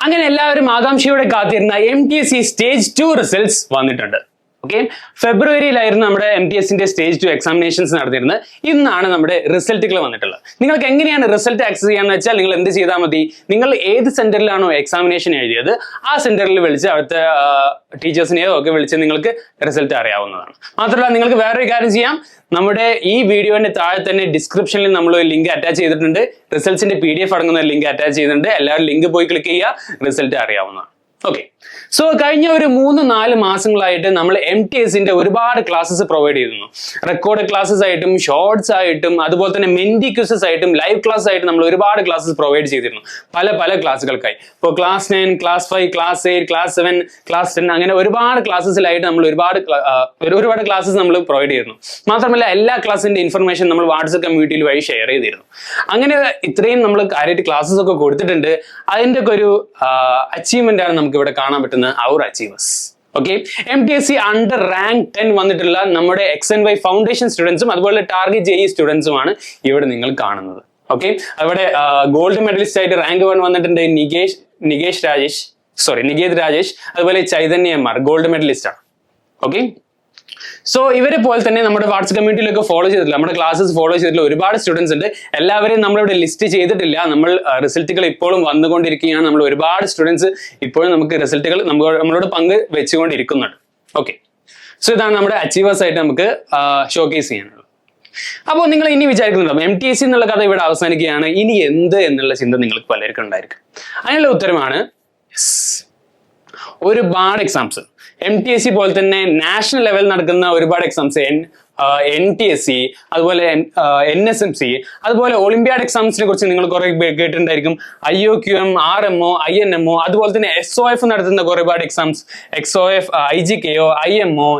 അങ്ങനെ എല്ലാവരും ആകാംക്ഷയോടെ കാത്തിരുന്ന MTSC സ്റ്റേജ് 2 റിസൾട്ട്സ് വന്നിട്ടുണ്ട്. ഓക്കെ, ഫെബ്രുവരിയിലായിരുന്നു നമ്മുടെ MTSന്റെ സ്റ്റേജ് 2 എക്സാമിനേഷൻസ് നടന്നിരുന്നത്. ഇന്നാണ് നമ്മുടെ റിസൾട്ടുകൾ വന്നിട്ടുള്ളത്. നിങ്ങൾക്ക് എങ്ങനെയാണ് റിസൾട്ട് ആക്സസ് ചെയ്യാന്ന് വെച്ചാൽ നിങ്ങൾ എന്ത് ചെയ്താൽ മതി, നിങ്ങൾ ഏത് സെന്ററിലാണോ എക്സാമിനേഷൻ എഴുതിയത് ആ സെന്ററിൽ വിളിച്ച് അവിടുത്തെ ടീച്ചേഴ്സിനെയോ ഒക്കെ വിളിച്ച് നിങ്ങൾക്ക് റിസൾട്ട് അറിയാവുന്നതാണ്. മാത്രമല്ല നിങ്ങൾക്ക് വേറൊരു കാര്യം ചെയ്യാം, നമ്മുടെ ഈ വീഡിയോന്റെ താഴെ തന്നെ ഡിസ്ക്രിപ്ഷനിൽ നമ്മൾ ഒരു ലിങ്ക് അറ്റാച്ച് ചെയ്തിട്ടുണ്ട്. റിസൾട്ട്സിന്റെ PDF അടങ്ങുന്ന ലിങ്ക് അറ്റാച്ച് ചെയ്തിട്ടുണ്ട്. എല്ലാവരും ലിങ്ക് പോയി ക്ലിക്ക് ചെയ്യുക, റിസൾട്ട് അറിയാവുന്നതാണ്. ഓക്കെ, സോ കഴിഞ്ഞ ഒരു 3-4 മാസങ്ങളായിട്ട് നമ്മൾ MTSന്റെ ഒരുപാട് ക്ലാസ്സസ് പ്രൊവൈഡ് ചെയ്തിരുന്നു. റെക്കോർഡ് ക്ലാസ്സസ് ആയിട്ടും ഷോർട്സ് ആയിട്ടും അതുപോലെ തന്നെ മെന്റി ക്വിസസ് ആയിട്ടും ലൈവ് ക്ലാസ് ആയിട്ടും നമ്മൾ ഒരുപാട് ക്ലാസ്സസ് പ്രൊവൈഡ് ചെയ്തിരുന്നു പല ക്ലാസ്സുകൾക്കായി. ഇപ്പോൾ class 9, class 5, class 8, class 7, class 10 അങ്ങനെ ഒരുപാട് ക്ലാസ്സസിലായിട്ട് നമ്മൾ ഒരുപാട് ക്ലാസ്സസ് നമ്മൾ പ്രൊവൈഡ് ചെയ്തിരുന്നു. മാത്രമല്ല എല്ലാ ക്ലാസ്സിന്റെ ഇൻഫർമേഷൻ നമ്മൾ വാട്സ്ആപ്പ് കമ്മ്യൂണിറ്റിയിൽ വഴി ഷെയർ ചെയ്തിരുന്നു. അങ്ങനെ ഇത്രയും നമ്മൾ കാര്യമായിട്ട് ക്ലാസ്സസ് ഒക്കെ കൊടുത്തിട്ടുണ്ട്. അതിന്റെ ഒക്കെ ഒരു അച്ചീവ്മെന്റ് ആണ് നമുക്ക് ഇവിടെ കാണാൻ പറ്റുന്ന our achievers. Okay, MTSC under rank 10 വന്നിട്ടുള്ള നമ്മുടെ XNY ഫൗണ്ടേഷൻ സ്റ്റുഡൻസും അതുപോലെ ടാർഗറ്റ് JEE സ്റ്റുഡൻസുമാണ് ഇവിടെ നിങ്ങൾ കാണുന്നത്. ഓക്കെ, അവിടെ ഗോൾഡ് മെഡലിസ്റ്റ് ആയിട്ട് റാങ്ക് 1 വന്നിട്ടുണ്ട് നികേത് രാജേഷ്, അതുപോലെ ചൈതന്യ MR ഗോൾഡ് മെഡലിസ്റ്റ് ആണ്. ഓക്കെ, സോ ഇവരെ പോലെ തന്നെ നമ്മുടെ വാട്സ്ആപ്പ് കമ്മ്യൂണിറ്റിയിലൊക്കെ ഫോളോ ചെയ്തിട്ടില്ല, നമ്മുടെ ക്ലാസ്സസ് ഫോളോ ചെയ്തിട്ടുള്ള ഒരുപാട് സ്റ്റുഡൻസ് ഉണ്ട്. എല്ലാവരെയും നമ്മളിവിടെ ലിസ്റ്റ് ചെയ്തിട്ടില്ല. നമ്മൾ റിസൾട്ടുകൾ ഇപ്പോഴും വന്നുകൊണ്ടിരിക്കുകയാണ്. നമ്മൾ ഒരുപാട് സ്റ്റുഡൻസ് ഇപ്പോഴും നമുക്ക് റിസൾട്ടുകൾ നമ്മളോട് പങ്ക് വെച്ചുകൊണ്ടിരിക്കുന്നുണ്ട്. ഓക്കെ, സോ ഇതാണ് നമ്മുടെ അച്ചീവേഴ്സ് ആയിട്ട് നമുക്ക് ഷോക്കേസ് ചെയ്യാനുള്ളത്. അപ്പോൾ നിങ്ങൾ ഇനി വിചാരിക്കുന്നുണ്ടാവും MTSC എന്നുള്ള കഥ ഇവിടെ അവസാനിക്കുകയാണ്, ഇനി എന്ത് എന്നുള്ള ചിന്ത നിങ്ങൾക്ക് പലർക്കും ഉണ്ടായിരിക്കും. അതിനുള്ള ഉത്തരമാണ് ഒരുപാട് എക്സാംസ്. MTSC പോലെ തന്നെ നാഷണൽ ലെവൽ നടക്കുന്ന ഒരുപാട് എക്സാംസ്, NTSC അതുപോലെ NSMC അതുപോലെ ഒളിമ്പ്യാഡ് എക്സാംസിനെ കുറിച്ച് നിങ്ങൾ കുറെ കേട്ടിട്ടുണ്ടായിരിക്കും. IOQM, RMO, INMO അതുപോലെ തന്നെ SOF നടത്തുന്ന ഒരുപാട് exams, XOF, IGKO, IMO,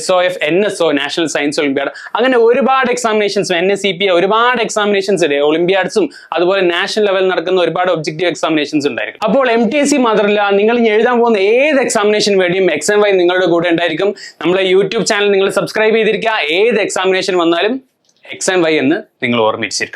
SOF, NSO national science Olympiad, അങ്ങനെ ഒരുപാട് എക്സാമിനേഷൻസ്, NSEP ഒരുപാട് എക്സാമിനേഷൻസ് ഉണ്ട്. ഒളിമ്പ്യാഡ്സും അതുപോലെ നാഷണൽ ലെവൽ നടക്കുന്ന ഒരുപാട് ഒബ്ജക്റ്റീവ് എക്സാമിനേഷൻസ് ഉണ്ടായിരിക്കും. അപ്പോൾ MTSC മാത്രമല്ല, നിങ്ങൾ എഴുതാൻ പോകുന്ന ഏത് എക്സാമിനേഷൻ വേണ്ടിയും XNY നിങ്ങളുടെ കൂടെ ഉണ്ടായിരിക്കും. നമ്മളെ യൂട്യൂബ് ചാനൽ നിങ്ങൾ സബ്സ്ക്രൈബ് ചെയ്തിരിക്കുക. ഏത് എക്സാമിനേഷൻ വന്നാലും XNY എന്ന് നിങ്ങൾ ഓർമ്മിച്ചിരിക്കും.